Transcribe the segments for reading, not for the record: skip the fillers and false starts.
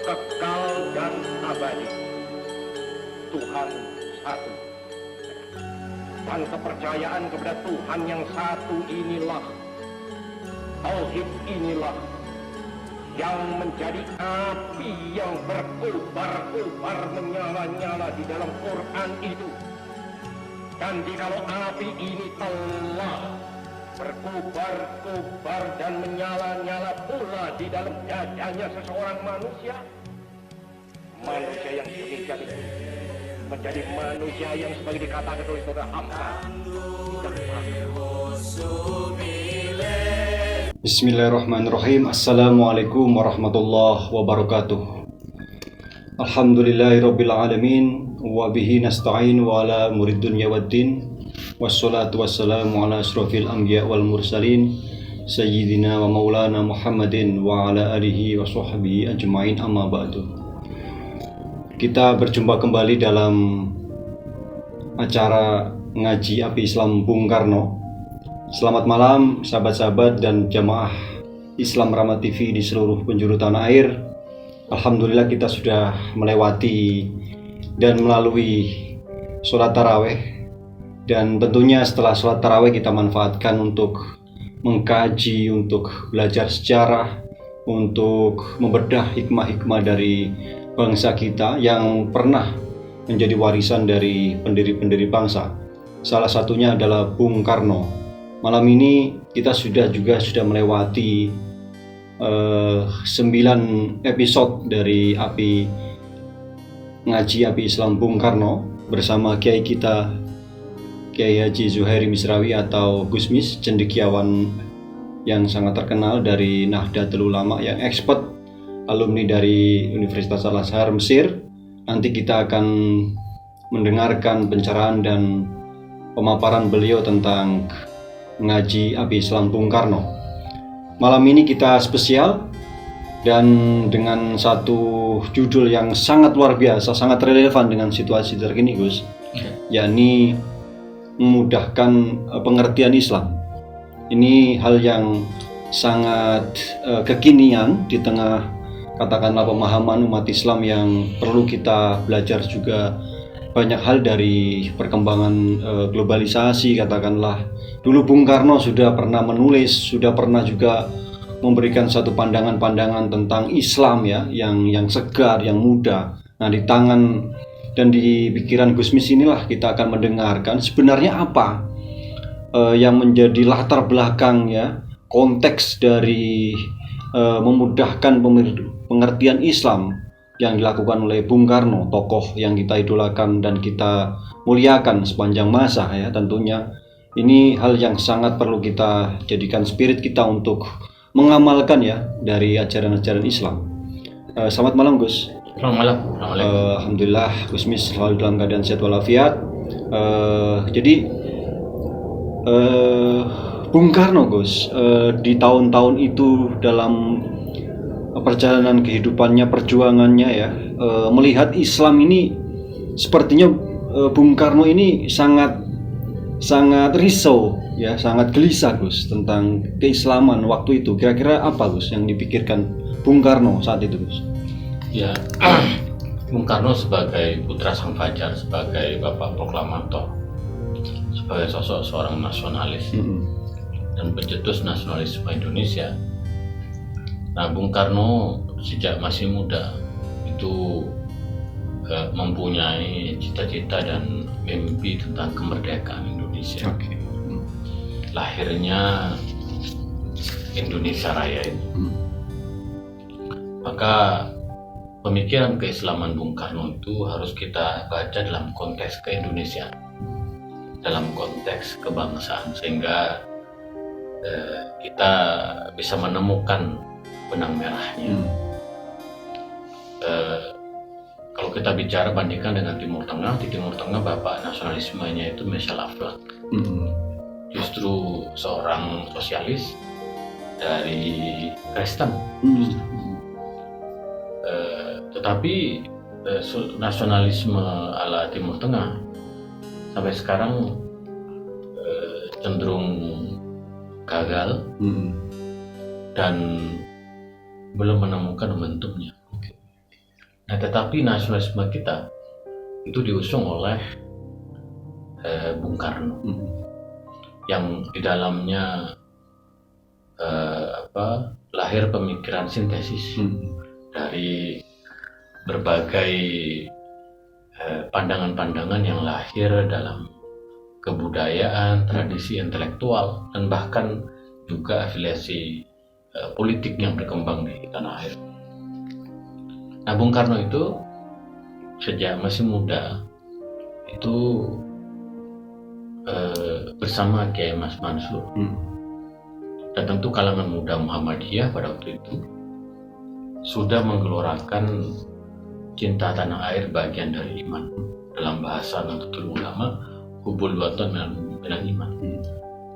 kekal dan abadi. Tuhan satu. Dan kepercayaan kepada Tuhan yang satu inilah, tauhid inilah yang menjadi api yang berkobar-kobar menyala-nyala di dalam Quran itu. Dan jikalau api ini telah berkobar-kobar dan menyala-nyala pula di dalam dadanya seseorang manusia, manusia yang demikian itu menjadi manusia yang sebagai dikatakan oleh saudara hamba tidak Bismillahirrahmanirrahim. Assalamualaikum warahmatullahi wabarakatuh. Alhamdulillahirabbil alamin wa bihi nasta'in wa ala murid dunya waddin. Wassalatu wassalamu ala asyrafil anbiya wal mursalin sayyidina wa maulana Muhammadin wa ala alihi wa sahbihi ajmain, amma ba'du. Kita berjumpa kembali dalam acara ngaji Api Islam Bung Karno. Selamat malam sahabat-sahabat dan jamaah Islam Rahmat TV di seluruh penjuru tanah air. Alhamdulillah kita sudah melewati dan melalui sholat taraweh. Dan tentunya setelah sholat taraweh kita manfaatkan untuk mengkaji, untuk belajar sejarah, untuk membedah hikmah-hikmah dari bangsa kita yang pernah menjadi warisan dari pendiri-pendiri bangsa. Salah satunya adalah Bung Karno. Malam ini kita sudah melewati 9 episode dari ngaji Api Islam Bung Karno bersama Kiai kita, Kiai Haji Zuhairi Misrawi atau Gusmis, cendekiawan yang sangat terkenal dari Nahdlatul Ulama, yang expert, alumni dari Universitas Al-Azhar Mesir. Nanti kita akan mendengarkan pencerahan dan pemaparan beliau tentang ngaji Api Islam Bung Karno. Malam ini kita spesial dan dengan satu judul yang sangat luar biasa, sangat relevan dengan situasi terkini, Gus, yakni memudahkan pengertian Islam. Ini hal yang sangat kekinian di tengah katakanlah pemahaman umat Islam yang perlu kita belajar juga banyak hal dari perkembangan globalisasi. Katakanlah dulu Bung Karno sudah pernah menulis, sudah pernah juga memberikan satu pandangan-pandangan tentang Islam ya, yang segar, yang muda. Nah, di tangan dan di pikiran Gusmis inilah kita akan mendengarkan sebenarnya apa yang menjadi latar belakang ya, konteks dari memudahkan pengertian Islam yang dilakukan oleh Bung Karno, tokoh yang kita idolakan dan kita muliakan sepanjang masa ya. Tentunya ini hal yang sangat perlu kita jadikan spirit kita untuk mengamalkan ya dari ajaran-ajaran Islam. Selamat malam, Gus. Selamat malam. Alhamdulillah Gusmis selalu dalam keadaan sehat walafiat. Jadi Bung Karno, Gus, di tahun-tahun itu dalam perjalanan kehidupannya, perjuangannya ya, melihat Islam ini sepertinya Bung Karno ini sangat risau ya, sangat gelisah, Gus, tentang keislaman waktu itu. Kira-kira apa, Gus, yang dipikirkan Bung Karno saat itu, Gus? Ya, Bung Karno sebagai putra Sang Fajar, sebagai bapak proklamator, sebagai sosok seorang nasionalis dan pencetus nasionalisme Indonesia. Nah, Bung Karno sejak masih muda itu mempunyai cita-cita dan mimpi tentang kemerdekaan Indonesia. Lahirnya Indonesia Raya ini. Maka pemikiran keislaman Bung Karno itu harus kita baca dalam konteks keindonesiaan, dalam konteks kebangsaan, sehingga kita bisa menemukan benang merahnya. Kalau kita bicara bandingkan dengan Timur Tengah, di Timur Tengah bapak nasionalismenya itu Marshall Aflaq, justru seorang sosialis dari Kristen. Tetapi nasionalisme ala Timur Tengah sampai sekarang cenderung gagal dan belum menemukan momentumnya. Nah, tetapi nasionalisme kita itu diusung oleh Bung Karno yang di dalamnya lahir pemikiran sintesis dari berbagai pandangan-pandangan yang lahir dalam kebudayaan, tradisi intelektual, dan bahkan juga afiliasi politik yang berkembang di tanah air. Nah, Bung Karno itu sejak masih muda itu bersama Kiai Mas Mansur dan tentu kalangan muda Muhammadiyah pada waktu itu sudah menggelorakan cinta tanah air bagian dari iman. Dalam bahasa Nahdlatul Ulama, hubul watan minal iman.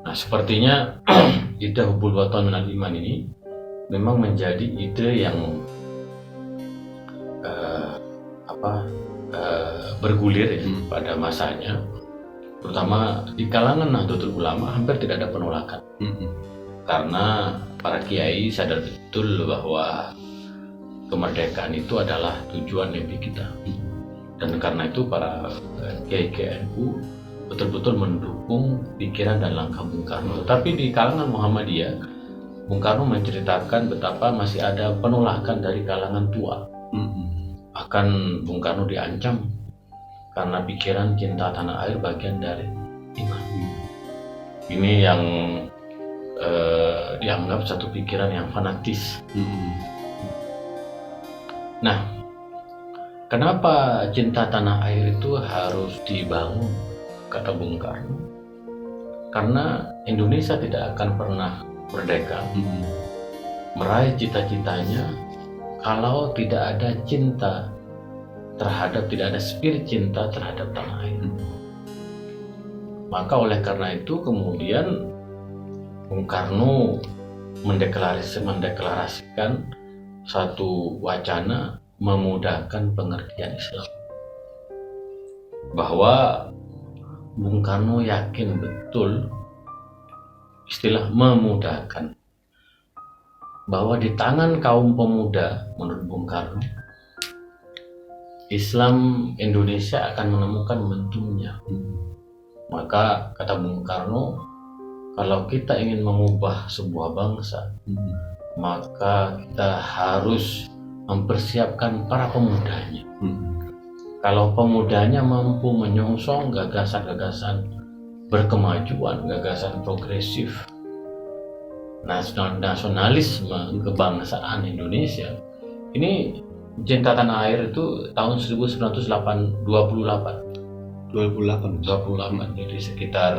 Nah, sepertinya ide hubul watan minal iman ini memang menjadi ide yang bergulir ya, pada masanya, terutama di kalangan Nahdlatul Ulama hampir tidak ada penolakan. Karena para kiai sadar betul bahwa kemerdekaan itu adalah tujuan mimpi kita, dan karena itu para kiai NU betul-betul mendukung pikiran dan langkah Bung Karno. Tetapi di kalangan Muhammadiyah, Bung Karno menceritakan betapa masih ada penolakan dari kalangan tua. Bahkan Bung Karno diancam karena pikiran cinta tanah air bagian dari iman. Ini yang dianggap satu pikiran yang fanatis. Nah, kenapa cinta tanah air itu harus dibangun, kata Bung Karno? Karena Indonesia tidak akan pernah merdeka, meraih cita-citanya kalau tidak ada cinta terhadap, tidak ada spirit cinta terhadap tanah air. Maka oleh karena itu kemudian Bung Karno mendeklarasikan satu wacana memudahkan pengertian Islam, bahwa Bung Karno yakin betul istilah memudahkan, bahwa di tangan kaum pemuda menurut Bung Karno Islam Indonesia akan menemukan momentumnya. Maka kata Bung Karno, kalau kita ingin mengubah sebuah bangsa, maka kita harus mempersiapkan para pemudanya. Kalau pemudanya mampu menyongsong gagasan-gagasan berkemajuan, gagasan progresif, nasionalisme kebangsaan Indonesia, ini cinta tanah air itu tahun 1928, jadi sekitar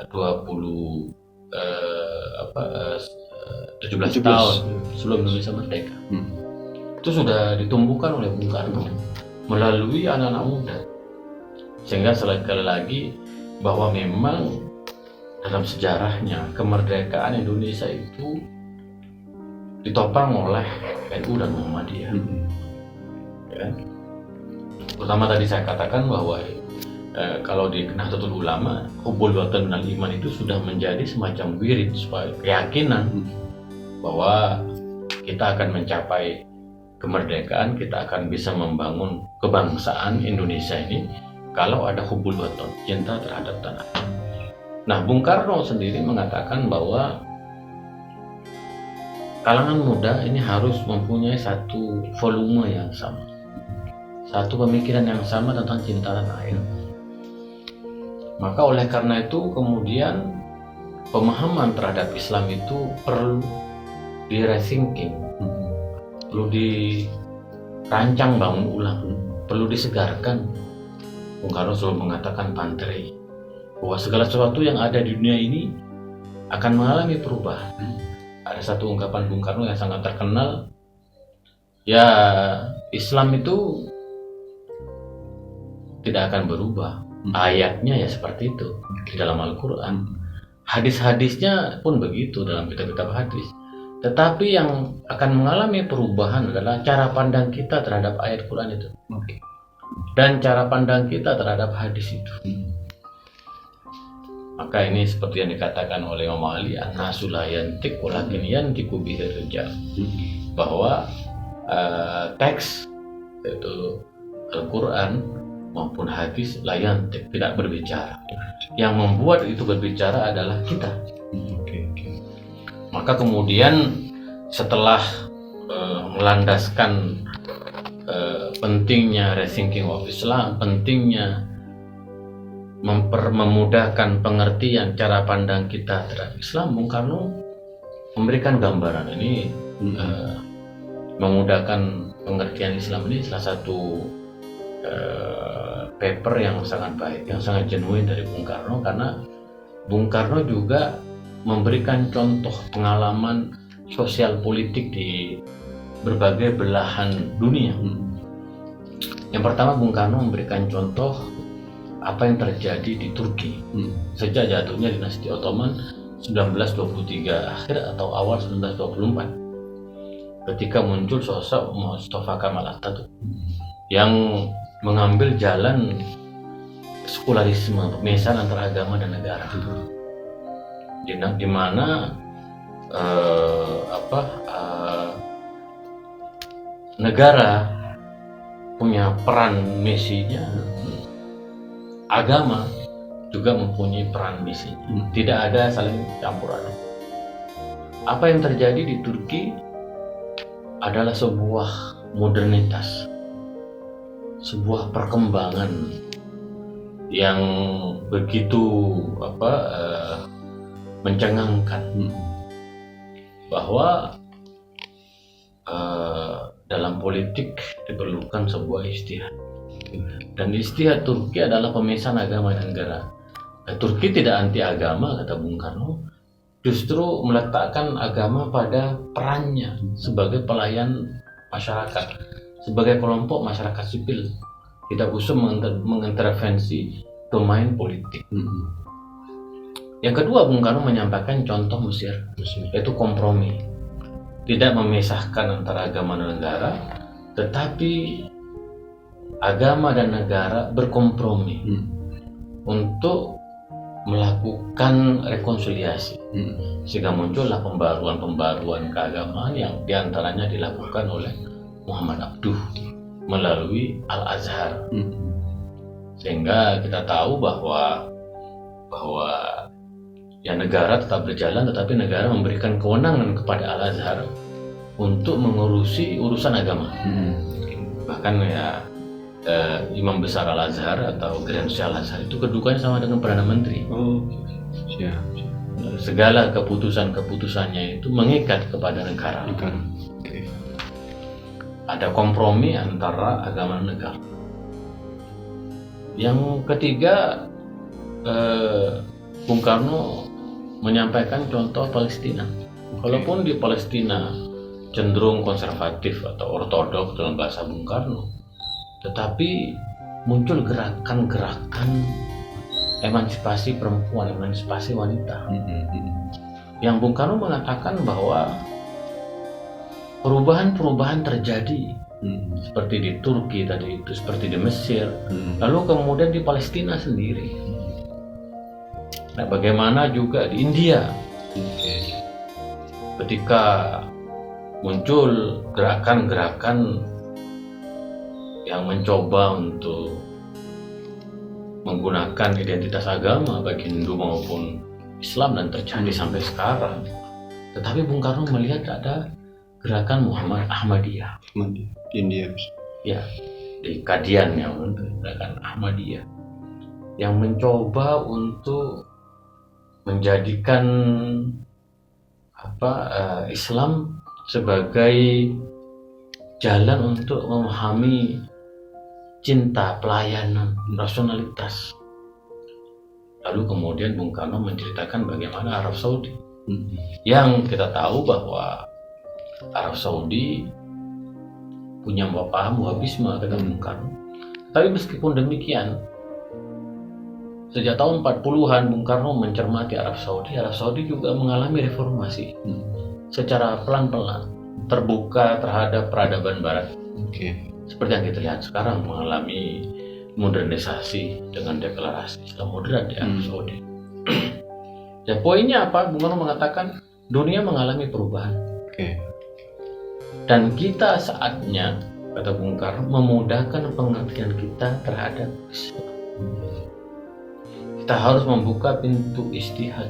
17 tahun sebelum Indonesia merdeka. Itu sudah ditumbuhkan oleh Bung Karno melalui anak-anak muda, sehingga sekali lagi bahwa memang dalam sejarahnya kemerdekaan Indonesia itu ditopang oleh NU dan Muhammadiyah. Ya. Pertama tadi saya katakan bahwa kalau di Nahdlatul Ulama, hubul watan minal iman itu sudah menjadi semacam wirid, sebagai keyakinan bahwa kita akan mencapai kemerdekaan, kita akan bisa membangun kebangsaan Indonesia ini kalau ada hubul watan, cinta terhadap tanah. Nah, Bung Karno sendiri mengatakan bahwa kalangan muda ini harus mempunyai satu volume yang sama, satu pemikiran yang sama tentang cinta tanah air. Maka oleh karena itu kemudian pemahaman terhadap Islam itu perlu di-rethinking, perlu dirancang bangun ulang, perlu disegarkan. Bung Karno selalu mengatakan pantrei, bahwa segala sesuatu yang ada di dunia ini akan mengalami perubahan. Ada satu ungkapan Bung Karno yang sangat terkenal, ya Islam itu tidak akan berubah. Ayatnya ya seperti itu di dalam Al-Quran, hadis-hadisnya pun begitu dalam kitab-kitab hadis. Tetapi yang akan mengalami perubahan adalah cara pandang kita terhadap ayat Quran itu, dan cara pandang kita terhadap hadis itu. Maka ini seperti yang dikatakan oleh Imam Ali, an-nasu la yantiq walakin yantiqu bihi rijal, bahwa teks yaitu Al-Quran maupun hadis layan tidak berbicara. Yang membuat itu berbicara adalah kita. Maka kemudian setelah melandaskan pentingnya rethinking of Islam, pentingnya memudahkan pengertian cara pandang kita terhadap Islam, Bung Karno memberikan gambaran ini. Memudahkan pengertian Islam ini salah satu paper yang sangat baik, yang sangat genuine dari Bung Karno, karena Bung Karno juga memberikan contoh pengalaman sosial politik di berbagai belahan dunia. Yang pertama, Bung Karno memberikan contoh apa yang terjadi di Turki sejak jatuhnya dinasti Ottoman 1923 akhir atau awal 1924, ketika muncul sosok Mustafa Kemal Atatürk yang mengambil jalan sekularisme, pemisahan antara agama dan negara, di mana negara punya peran misinya, agama juga mempunyai peran misinya, tidak ada saling campur aduk. Apa yang terjadi di Turki adalah sebuah modernitas, sebuah perkembangan yang begitu mencengangkan, bahwa dalam politik diperlukan sebuah ijtihad, dan ijtihad Turki adalah pemisahan agama dan negara. Turki tidak anti agama, kata Bung Karno, justru meletakkan agama pada perannya sebagai pelayan masyarakat, sebagai kelompok masyarakat sipil, tidak usah mengintervensi domain politik. Yang kedua, Bung Karno menyampaikan contoh Mesir, yaitu kompromi, tidak memisahkan antara agama dan negara, tetapi agama dan negara berkompromi untuk melakukan rekonsiliasi, sehingga muncullah pembaruan keagamaan yang diantaranya dilakukan oleh Muhammad Abduh melalui Al-Azhar. Sehingga kita tahu bahwa ya negara tetap berjalan, tetapi negara memberikan kewenangan kepada Al-Azhar untuk mengurusi urusan agama. Bahkan ya Imam Besar Al-Azhar atau Grand Syekh Al-Azhar itu kedudukannya sama dengan Perdana Menteri. Segala keputusannya itu mengikat kepada negara. Ada kompromi antara agama dan negara. Yang ketiga, Bung Karno menyampaikan contoh Palestina. Walaupun di Palestina cenderung konservatif atau ortodoks dalam bahasa Bung Karno, tetapi muncul gerakan-gerakan emansipasi perempuan, emansipasi wanita, yang Bung Karno mengatakan bahwa perubahan-perubahan terjadi, seperti di Turki tadi itu, seperti di Mesir, lalu kemudian di Palestina sendiri. Nah, bagaimana juga di India, ketika muncul gerakan-gerakan yang mencoba untuk menggunakan identitas agama baik Hindu maupun Islam, dan terjadi sampai sekarang. Tetapi Bung Karno melihat ada gerakan Ahmadiyah di India, ya, di Kadian, ya, gerakan Ahmadiyah yang mencoba untuk menjadikan Islam sebagai jalan untuk memahami cinta, pelayanan, rasionalitas. Lalu kemudian Bung Karno menceritakan bagaimana Arab Saudi, yang kita tahu bahwa Arab Saudi punya paham Wahabisme, kata Bung Karno. Tapi meskipun demikian, sejak tahun 40-an Bung Karno mencermati Arab Saudi juga mengalami reformasi secara pelan-pelan, terbuka terhadap peradaban Barat. Seperti yang kita lihat sekarang, mengalami modernisasi dengan deklarasi Islam moderat di Arab Saudi. Ya, poinnya apa? Bung Karno mengatakan dunia mengalami perubahan. Dan kita saatnya, kata Bung Karno, memudahkan pengertian kita terhadap Islam. Kita harus membuka pintu ijtihad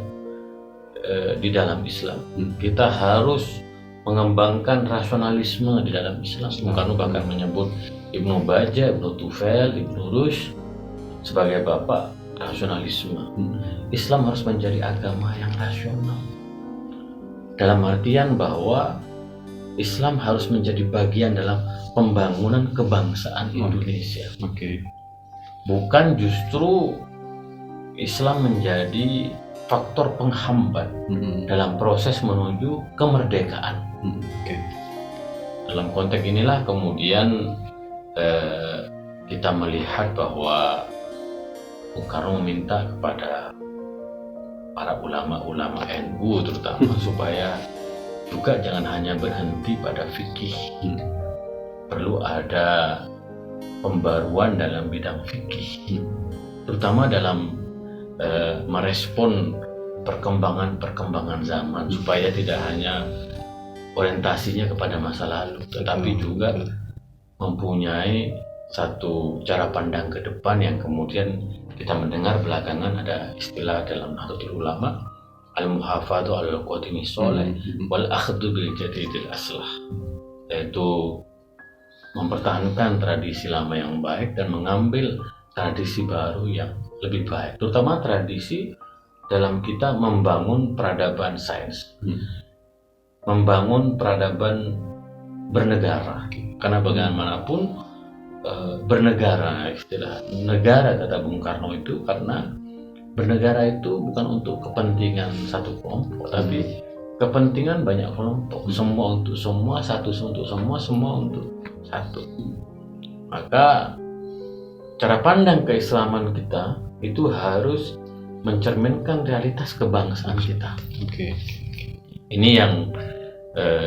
di dalam Islam. Kita harus mengembangkan rasionalisme di dalam Islam. Bung Karno bahkan menyebut Ibnu Bajjah, Ibnu Tufail, Ibnu Rushd sebagai bapak rasionalisme. Islam harus menjadi agama yang rasional, dalam artian bahwa Islam harus menjadi bagian dalam pembangunan kebangsaan Indonesia. Bukan justru Islam menjadi faktor penghambat dalam proses menuju kemerdekaan. Dalam konteks inilah kemudian kita melihat bahwa Bung Karno meminta kepada para ulama-ulama NU terutama supaya juga jangan hanya berhenti pada fikih. Perlu ada pembaruan dalam bidang fikih, terutama dalam merespon perkembangan zaman, supaya tidak hanya orientasinya kepada masa lalu, tetapi juga mempunyai satu cara pandang ke depan yang kemudian kita mendengar belakangan ada istilah dalam Nahdlatul Ulama, al-muhafadhu al-qadimi sholeh wal akhdhu bil jadidil aslah, yaitu mempertahankan tradisi lama yang baik dan mengambil tradisi baru yang lebih baik, terutama tradisi dalam kita membangun peradaban sains, membangun peradaban bernegara. Karena bagaimanapun bernegara, istilah negara kata Bung Karno itu, karena bernegara itu bukan untuk kepentingan satu kelompok, tapi kepentingan banyak kelompok, semua untuk semua, satu untuk semua, semua untuk satu. Maka cara pandang keislaman kita itu harus mencerminkan realitas kebangsaan kita. Ini yang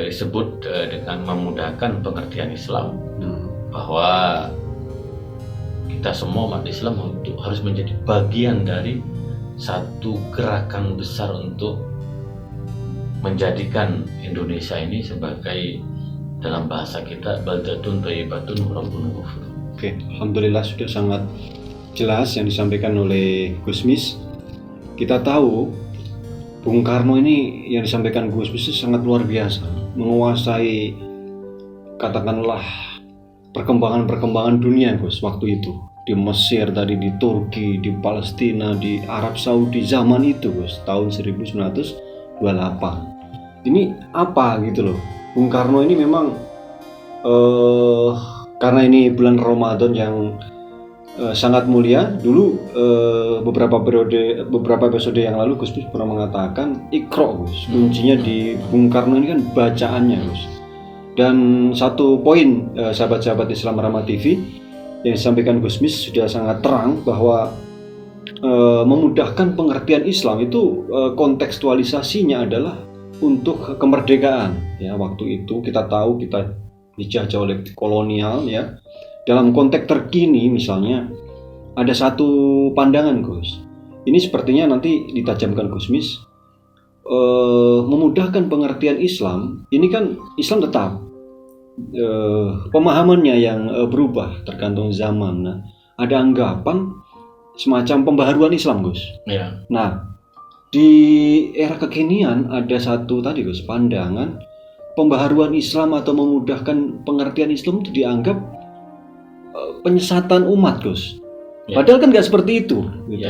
disebut dengan memudahkan pengertian Islam, bahwa kita semua umat Islam harus menjadi bagian dari satu gerakan besar untuk menjadikan Indonesia ini sebagai, dalam bahasa kita, baldatun thayyibatun wa rabbun ghafur. Alhamdulillah sudah sangat jelas yang disampaikan oleh Gusmis. Kita tahu Bung Karno ini yang disampaikan Gusmis itu sangat luar biasa, menguasai katakanlah perkembangan dunia, Gus, waktu itu di Mesir tadi, di Turki, di Palestina, di Arab Saudi zaman itu, Gus, tahun 1928. Ini apa gitu loh, Bung Karno ini memang karena ini bulan Ramadan yang sangat mulia. Dulu beberapa episode yang lalu Gus pernah mengatakan Iqra, Gus, kuncinya di Bung Karno ini kan bacaannya, Gus. Dan satu poin sahabat-sahabat Islam Rahmat TV yang disampaikan Gusmis sudah sangat terang bahwa memudahkan pengertian Islam itu kontekstualisasinya adalah untuk kemerdekaan. Ya, waktu itu kita tahu kita dijajah oleh kolonial, ya. Dalam konteks terkini misalnya ada satu pandangan, Gus. Ini sepertinya nanti ditajamkan Gusmis. Memudahkan pengertian Islam, ini kan Islam tetap pemahamannya yang berubah tergantung zaman. Nah, ada anggapan semacam pembaharuan Islam, Gus. Nah, di era kekinian ada satu tadi, Gus, pandangan pembaharuan Islam atau memudahkan pengertian Islam itu dianggap penyesatan umat, Gus. Padahal kan nggak seperti itu. Gitu.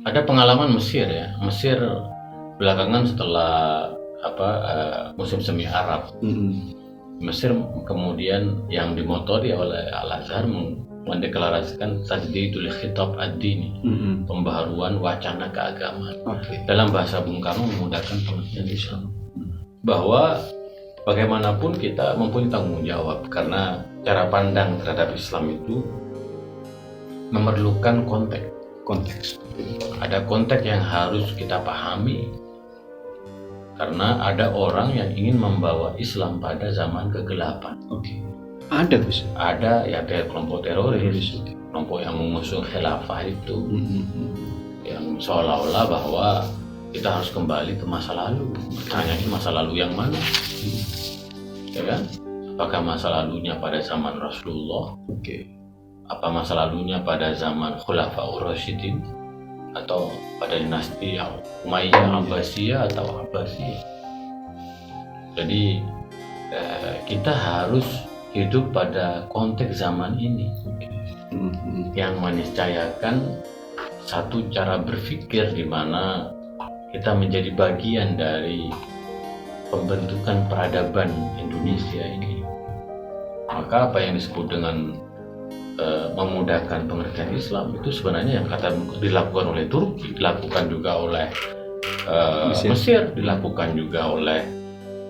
Ada pengalaman Mesir, ya. Mesir belakangan setelah musim semi Arab, Mesir kemudian yang dimotori oleh Al-Azhar mendeklarasikan tajdidul khitab ad-dini, pembaharuan wacana keagamaan. Dalam bahasa Bung Karno memudahkan pengertian Islam, bahwa bagaimanapun kita mempunyai tanggung jawab, karena cara pandang terhadap Islam itu memerlukan konteks. Ada konteks yang harus kita pahami, karena ada orang yang ingin membawa Islam pada zaman kegelapan. Ada, Gus. Ada ya kelompok teroris, kelompok yang mengusung khilafah itu, yang seolah-olah bahwa kita harus kembali ke masa lalu. Pertanyaannya masa lalu yang mana? Ya kan? Apakah masa lalunya pada zaman Rasulullah? Apa masa lalunya pada zaman Khulafaur Rasyidin? Atau pada dinasti Umayyah, Abbasiyah atau Abbasiyah? Jadi kita harus hidup pada konteks zaman ini yang meniscayakan satu cara berpikir di mana kita menjadi bagian dari pembentukan peradaban Indonesia ini. Maka apa yang disebut dengan memudahkan pengertian Islam itu sebenarnya yang kata dilakukan oleh Turki, dilakukan juga oleh Mesir, dilakukan juga oleh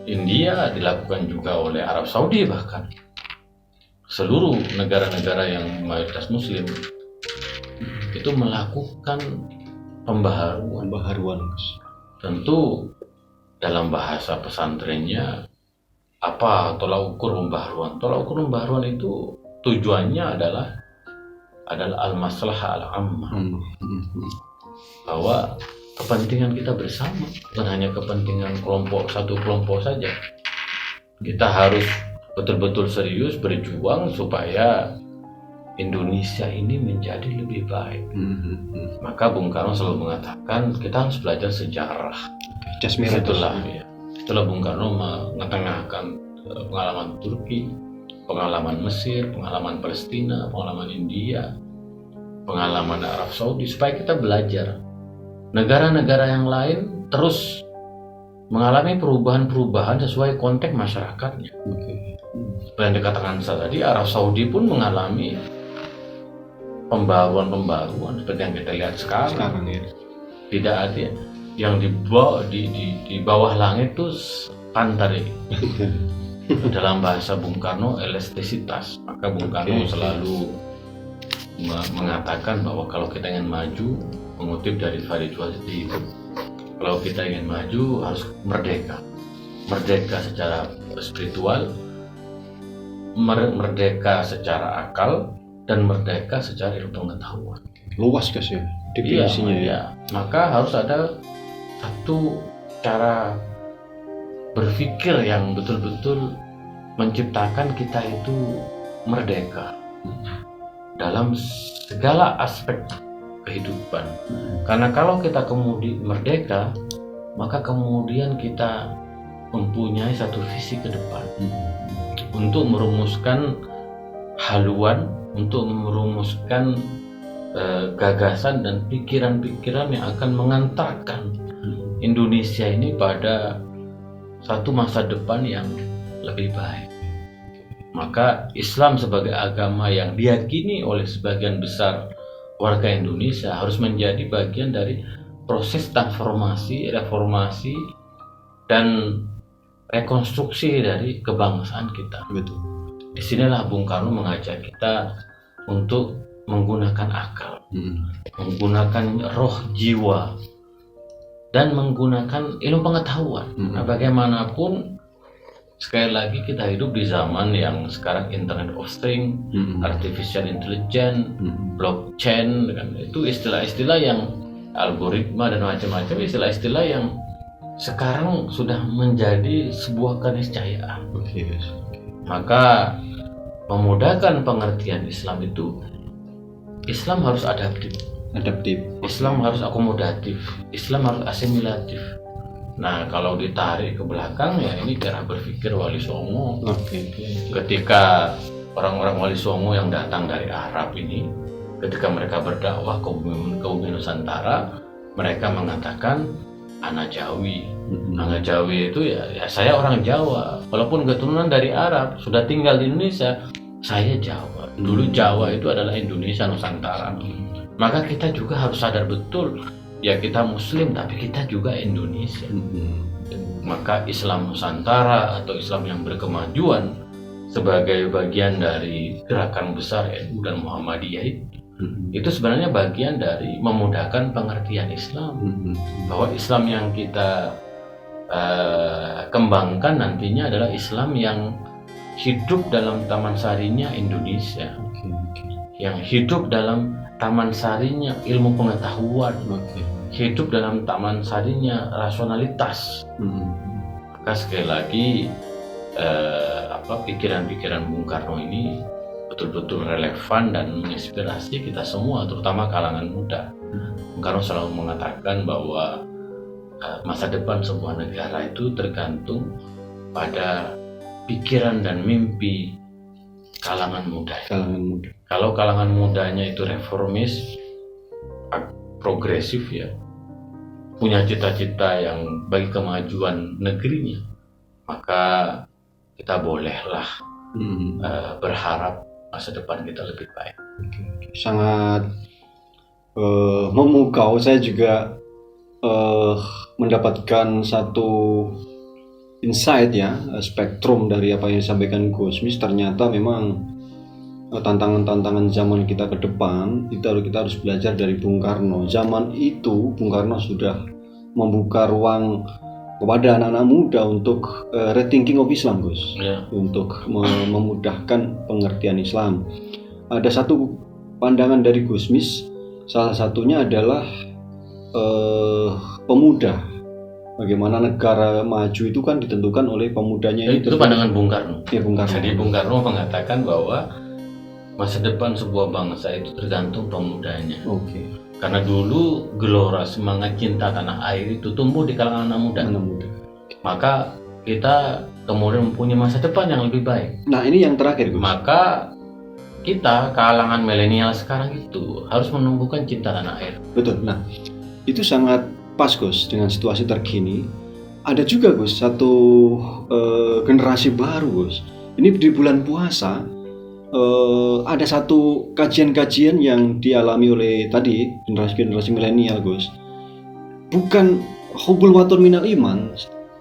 India, dilakukan juga oleh Arab Saudi, bahkan seluruh negara-negara yang mayoritas Muslim itu melakukan pembaharuan. Tentu dalam bahasa pesantrennya apa tolak ukur pembaharuan? Tolak ukur pembaharuan itu tujuannya adalah al-maslahah al-ammah, bahwa kepentingan kita bersama, bukan hanya kepentingan satu kelompok saja. Kita harus betul-betul serius berjuang supaya Indonesia ini menjadi lebih baik. Maka Bung Karno selalu mengatakan kita harus belajar sejarah. Itulah Bung Karno mengetengahkan pengalaman Turki, pengalaman Mesir, pengalaman Palestina, pengalaman India, pengalaman Arab Saudi, supaya kita belajar. Negara-negara yang lain terus mengalami perubahan-perubahan sesuai konteks masyarakatnya. Seperti yang dikatakan saya tadi, Arab Saudi pun mengalami pembaruan seperti yang kita lihat sekarang ya. Tidak ada yang di bawah langit itu pantari. Dalam bahasa Bung Karno, elastisitas. Maka Bung Karno selalu mengatakan bahwa kalau kita ingin maju, mengutip dari Farid Wazdi itu, kalau kita ingin maju harus merdeka secara spiritual, merdeka secara akal, dan merdeka secara ilmu pengetahuan. Luas ya definisinya. Iya. Maka harus ada satu cara berpikir yang betul-betul menciptakan kita itu merdeka dalam segala aspek kehidupan. Karena kalau kita kemudian merdeka, maka kemudian kita mempunyai satu visi ke depan untuk merumuskan haluan, untuk merumuskan gagasan dan pikiran-pikiran yang akan mengantarkan Indonesia ini pada satu masa depan yang lebih baik. Maka Islam sebagai agama yang diyakini oleh sebagian besar warga Indonesia harus menjadi bagian dari proses transformasi, reformasi, dan rekonstruksi dari kebangsaan kita. Betul. Disinilah Bung Karno mengajak kita untuk menggunakan akal, menggunakan roh jiwa, dan menggunakan ilmu pengetahuan. Nah, bagaimanapun sekali lagi kita hidup di zaman yang sekarang Internet of Things, Artificial Intelligence, blockchain, kan? Itu istilah-istilah yang algoritma dan macam-macam, istilah-istilah yang sekarang sudah menjadi sebuah keniscayaan. Maka memudahkan pengertian Islam itu, Islam harus adaptif. Islam harus akomodatif. Islam harus asimilatif. Nah, kalau ditarik ke belakang ya ini cara berpikir Wali Songo. Ketika orang-orang Wali Songo yang datang dari Arab ini, ketika mereka berdakwah ke bumi Nusantara, mereka mengatakan anak Jawi. Anak Jawi itu ya saya orang Jawa. Walaupun keturunan dari Arab, sudah tinggal di Indonesia, saya Jawa. Dulu Jawa itu adalah Indonesia Nusantara. Maka kita juga harus sadar betul, ya kita Muslim tapi kita juga Indonesia. Maka Islam Nusantara atau Islam yang berkemajuan sebagai bagian dari gerakan besar NU dan Muhammadiyah itu sebenarnya bagian dari memudahkan pengertian Islam. Bahwa Islam yang kita kembangkan nantinya adalah Islam yang hidup dalam taman sarinya Indonesia, yang hidup dalam taman sarinya ilmu pengetahuan, hidup dalam taman sarinya rasionalitas. Maka sekali lagi pikiran-pikiran Bung Karno ini betul-betul relevan dan menginspirasi kita semua, terutama kalangan muda. Bung Karno selalu mengatakan bahwa masa depan sebuah negara itu tergantung pada pikiran dan mimpi kalangan muda. Kalau kalangan mudanya itu reformis, progresif ya, punya cita-cita yang bagi kemajuan negerinya, maka kita bolehlah berharap masa depan kita lebih baik. Sangat memukau. Saya juga mendapatkan satu insight ya, spektrum dari apa yang disampaikan Gusmis. Ternyata memang tantangan-tantangan zaman kita ke depan itu kita harus belajar dari Bung Karno. Zaman itu Bung Karno sudah membuka ruang kepada anak-anak muda untuk rethinking of Islam, Gus, untuk memudahkan pengertian Islam. Ada satu pandangan dari Gusmis, salah satunya adalah pemuda. Bagaimana negara maju itu kan ditentukan oleh pemudanya. Itu pandangan Bung Karno. Ya, Bung Karno. Jadi Bung Karno mengatakan bahwa masa depan sebuah bangsa itu tergantung pemudanya. Karena dulu gelora semangat cinta tanah air itu tumbuh di kalangan anak muda. Maka kita kemudian mempunyai masa depan yang lebih baik. Nah, ini yang terakhir, Gus. Maka kita kalangan milenial sekarang itu harus menumbuhkan cinta tanah air. Betul. Nah, itu sangat pas, Gus, dengan situasi terkini. Ada juga, Gus, satu generasi baru, Gus. Ini di bulan puasa. Ada satu kajian-kajian yang dialami oleh tadi generasi milenial, Gus. Bukan hubul waton minal iman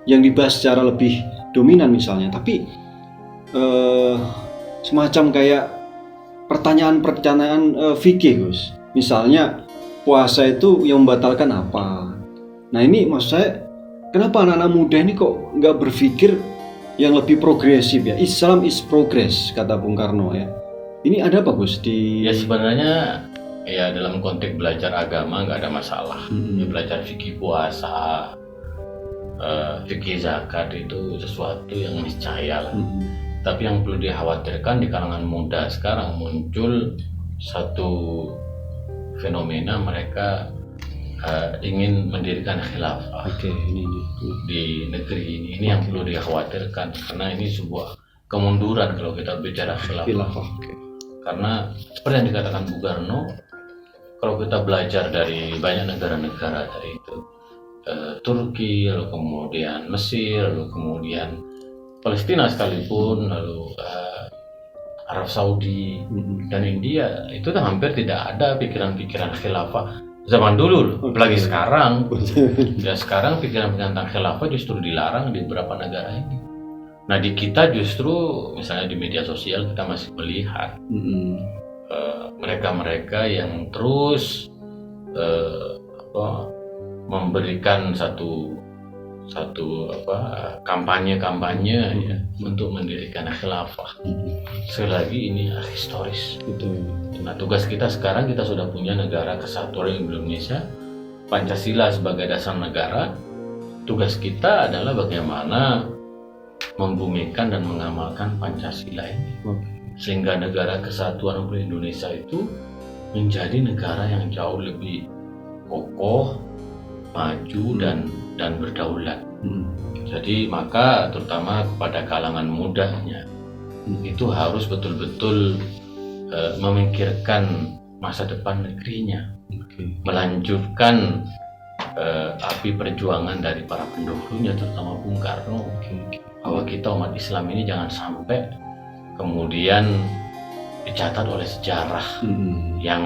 yang dibahas secara lebih dominan misalnya, tapi semacam kayak pertanyaan fikih, Gus. Misalnya puasa itu yang membatalkan apa? Nah, ini maksud saya, kenapa anak-anak muda ini kok nggak berpikir yang lebih progresif ya? Islam is progress, kata Bung Karno ya. Ini ada apa, Gus? Ya sebenarnya ya dalam konteks belajar agama nggak ada masalah. Ya, belajar fikih puasa, fikih zakat itu sesuatu yang niscaya lah. Tapi yang perlu dikhawatirkan di kalangan muda sekarang muncul satu fenomena, mereka ingin mendirikan khilafah di negeri ini. Ini yang perlu dikhawatirkan, karena ini sebuah kemunduran kalau kita bicara khilafah. Karena seperti yang dikatakan Bung Karno, kalau kita belajar dari banyak negara-negara dari itu, Turki, lalu kemudian Mesir, lalu kemudian Palestina sekalipun, lalu Arab Saudi dan India, itu hampir tidak ada pikiran-pikiran khilafah zaman dulu loh. Apalagi sekarang. Ya sekarang pikiran-pikiran tentang khilafah justru dilarang di beberapa negara ini. Nah, di kita justru misalnya di media sosial kita masih melihat mereka-mereka yang terus memberikan satu kampanye ya, untuk mendirikan khilafah. Sekali lagi ini historis. Nah, tugas kita sekarang, kita sudah punya negara kesatuan Indonesia, Pancasila sebagai dasar negara. Tugas kita adalah bagaimana membumikan dan mengamalkan Pancasila ini, sehingga negara kesatuan Indonesia itu menjadi negara yang jauh lebih kokoh, maju dan berdaulat. Jadi maka terutama kepada kalangan mudanya itu harus betul-betul memikirkan masa depan negerinya, melanjutkan api perjuangan dari para pendahulunya, terutama Bung Karno, bahwa kita umat Islam ini jangan sampai kemudian dicatat oleh sejarah yang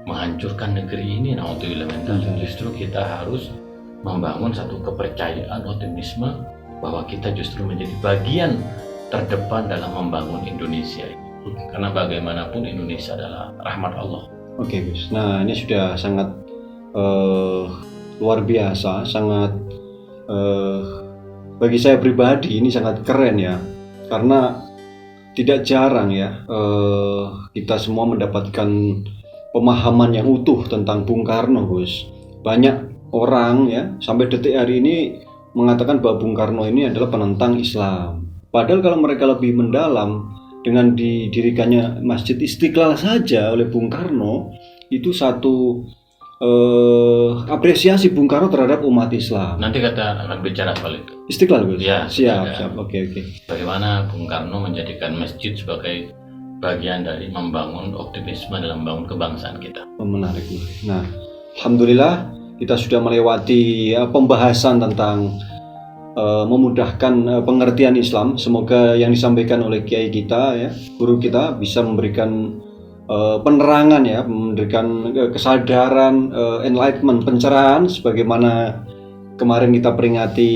menghancurkan negeri ini. Nah, untuk elemental justru kita harus membangun satu kepercayaan, optimisme bahwa kita justru menjadi bagian terdepan dalam membangun Indonesia ini. Karena bagaimanapun Indonesia adalah rahmat Allah. Oke, Gus. Nah, ini sudah sangat luar biasa, sangat bagi saya pribadi ini sangat keren ya, karena tidak jarang ya kita semua mendapatkan pemahaman yang utuh tentang Bung Karno, Gus. Banyak orang ya sampai detik hari ini mengatakan bahwa Bung Karno ini adalah penentang Islam. Padahal kalau mereka lebih mendalam, dengan didirikannya Masjid Istiqlal saja oleh Bung Karno, itu satu apresiasi Bung Karno terhadap umat Islam. Nanti kita akan bicara soal itu. Istiqlal, Gus? Ya, siap. Oke. Bagaimana Bung Karno menjadikan masjid sebagai bagian dari membangun optimisme dalam membangun kebangsaan kita. Menarik. Nah, alhamdulillah kita sudah melewati pembahasan tentang memudahkan pengertian Islam. Semoga yang disampaikan oleh kiai kita, ya, guru kita, bisa memberikan penerangan, ya, memberikan kesadaran, enlightenment, pencerahan, sebagaimana kemarin kita peringati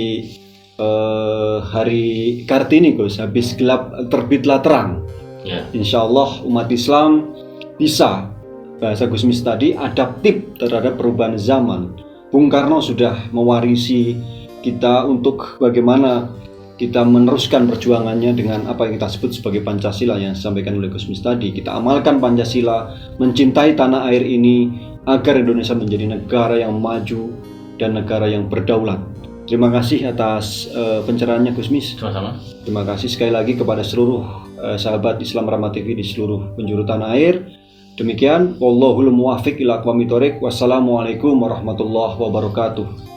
hari Kartini, Gus. Habis gelap terbitlah terang. Ya. Insya Allah umat Islam bisa, bahasa Gusmis tadi, adaptif terhadap perubahan zaman. Bung Karno sudah mewarisi kita untuk bagaimana kita meneruskan perjuangannya dengan apa yang kita sebut sebagai Pancasila yang disampaikan oleh Gusmis tadi. Kita amalkan Pancasila, mencintai tanah air ini agar Indonesia menjadi negara yang maju dan negara yang berdaulat. Terima kasih atas pencerahannya, Gusmis. Sama-sama. Terima kasih sekali lagi kepada seluruh sahabat Islam Rahmat TV di seluruh penjuru tanah air. Demikian, wallahul muwaffiq ila aqwamit thoriq. Wassalamualaikum warahmatullahi wabarakatuh.